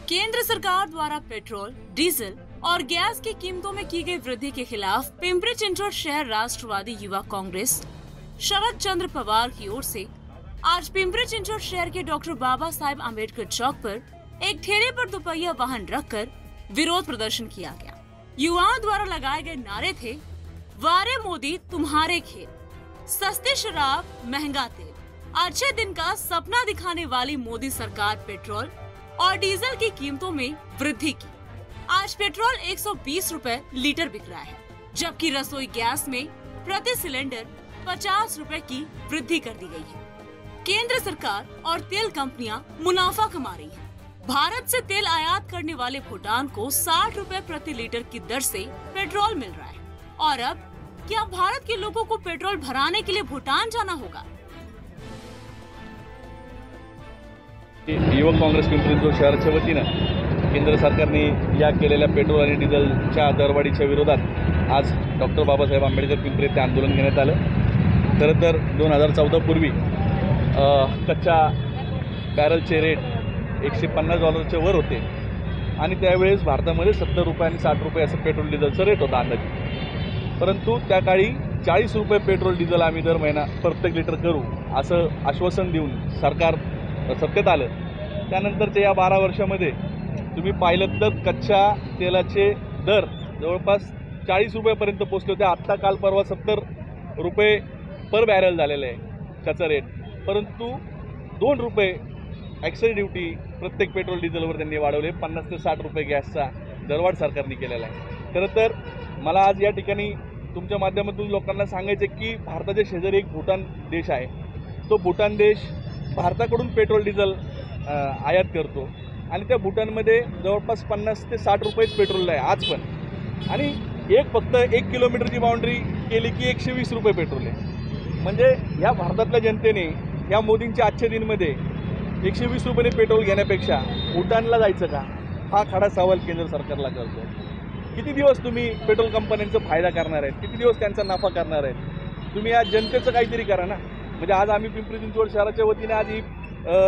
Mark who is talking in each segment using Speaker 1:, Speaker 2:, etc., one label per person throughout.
Speaker 1: केंद्र सरकार द्वारा पेट्रोल, डीजल और गैस की कीमतों में की गई वृद्धि के खिलाफ पिंपरी चिंचवड शहर राष्ट्रवादी युवा कांग्रेस शरद चंद्र पवार की ओर से आज पिंपरी चिंचवड शहर के डॉक्टर बाबा साहेब आम्बेडकर चौक पर एक ठेले पर दोपहिया वाहन रखकर विरोध प्रदर्शन किया गया। युवाओं द्वारा लगाए गए नारे थे, वारे मोदी तुम्हारे खेल, सस्ती शराब महंगा तेल, अच्छे दिन का सपना दिखाने वाली मोदी सरकार पेट्रोल और डीजल की कीमतों में वृद्धि की। आज पेट्रोल 120 रुपए लीटर बिक रहा है, जबकि रसोई गैस में प्रति सिलेंडर 50 रुपए की वृद्धि कर दी गई है। केंद्र सरकार और तेल कंपनियां मुनाफा कमा रही हैं। भारत से तेल आयात करने वाले भूटान को 60 रुपए प्रति लीटर की दर से पेट्रोल मिल रहा है। और अब क्या भारत के लोगों को पेट्रोल भराने के लिए भूटान जाना होगा?
Speaker 2: युवक काँग्रेस पिंपरी चिंचवड शहराच्या वतीनं केंद्र सरकारने या केलेल्या पेट्रोल आणि डिझेलच्या दरवाढीच्या विरोधात आज डॉक्टर बाबासाहेब आंबेडकर पिंपरी येथे आंदोलन घेण्यात आलं। खरं तर 2014 पूर्वी कच्च्या बॅरलचे रेट $150 वर होते आणि त्यावेळेस भारतामध्ये 70 रुपये आणि 60 रुपये असं पेट्रोल डिझेलचं रेट होता अंदाजे। परंतु त्या काळी 40 रुपये पेट्रोल डिझेल आम्ही दर महिना प्रत्येक लिटर करू असं आश्वासन देऊन सरकार सत्तेत आलं। त्यानंतरच्या या 12 वर्षामध्ये तुम्ही पाहिलं तर कच्च्या तेलाचे दर जवळपास 40 रुपयापर्यंत पोहोचले होते। आत्ता काल परवा 70 रुपये पर बॅरल झालेले आहे त्याचा रेट, परंतु 2 रुपये एक्साईज ड्युटी प्रत्येक पेट्रोल डिझेलवर त्यांनी वाढवले। 50 ते 60 रुपये गॅसचा दरवाढ सरकारने केलेला आहे। खरं तर मला आज या ठिकाणी तुमच्या माध्यमातून लोकांना सांगायचे की भारताच्या शेजारी एक भूटान देश आहे, तो भूटान देश भारताकडून पेट्रोल डिझेल आयात करतो आणि त्या भूटानमध्ये जवळपास 50 ते 60 रुपयेच पेट्रोल आहे आज पण, आणि फक्त 1 किलोमीटरची बाउंड्री केली की 120 रुपये पेट्रोल आहे। म्हणजे या भारतातल्या जनतेने या मोदींच्या आजच्या दिनमध्ये 120 रुपये पेट्रोल घेण्यापेक्षा भूटानला जायचं का, हा खडा सवाल केंद्र सरकारला करतो। किती दिवस तुम्ही पेट्रोल कंपन्यांचा फायदा करणार आहेत, किती दिवस त्यांचा नफा करणार आहेत? तुम्ही या जनतेचं काहीतरी करा ना। म्हणजे आज आम्ही पिंपरी चिंचवड शहराच्या वतीने आज ही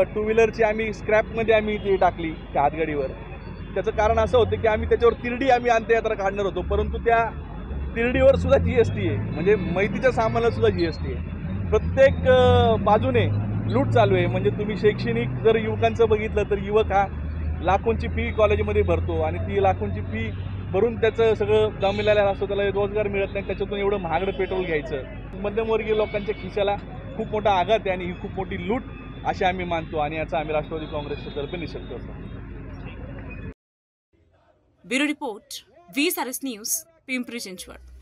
Speaker 2: 2 व्हीलरची आम्ही स्क्रॅपमध्ये आम्ही ती टाकली त्या हातगाडीवर। त्याचं कारण असं होतं की आम्ही त्याच्यावर तिरडी आम्ही अंत्ययात्रा काढणार होतो, परंतु त्या तिरडीवर सुद्धा GST आहे, म्हणजे मैतीच्या सामानाला सुद्धा GST आहे। प्रत्येक बाजूने लूट चालू आहे। म्हणजे तुम्ही शैक्षणिक जर युवकांचं बघितलं तर युवक हा लाखोंची फी कॉलेजमध्ये भरतो आणि ती लाखोंची फी भरून त्याचं सगळं जमिलेलं असतो, त्याला रोजगार मिळत नाही, त्याच्यातून एवढं महागडं पेट्रोल घ्यायचं। मध्यमवर्गीय लोकांच्या खिशाला खूप मोठा आघात आहे आणि ही खूप मोठी लूट अशी आम्ही मानतो आणि याचा आम्ही राष्ट्रवादी काँग्रेसच्या तर्फे निषेध करतो।
Speaker 1: Bureau report, VSRS news, Pimpri Chinchwad.